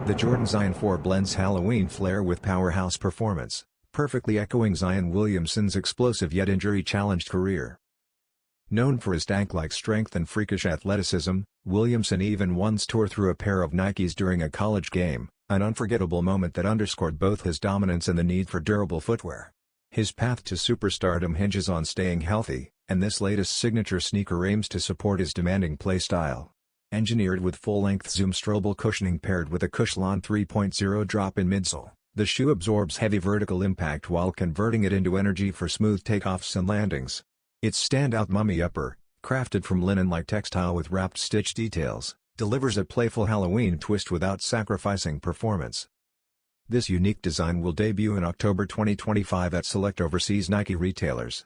The Jordan Zion 4 blends Halloween flair with powerhouse performance, perfectly echoing Zion Williamson's explosive yet injury-challenged career. Known for his tank-like strength and freakish athleticism, Williamson even once tore through a pair of Nikes during a college game, an unforgettable moment that underscored both his dominance and the need for durable footwear. His path to superstardom hinges on staying healthy, and this latest signature sneaker aims to support his demanding play style. Engineered with full-length Zoom Strobel cushioning paired with a Cushlon 3.0 drop-in midsole, the shoe absorbs heavy vertical impact while converting it into energy for smooth takeoffs and landings. Its standout mummy upper, crafted from linen-like textile with wrapped stitch details, delivers a playful Halloween twist without sacrificing performance. This unique design will debut in October 2025 at select overseas Nike retailers.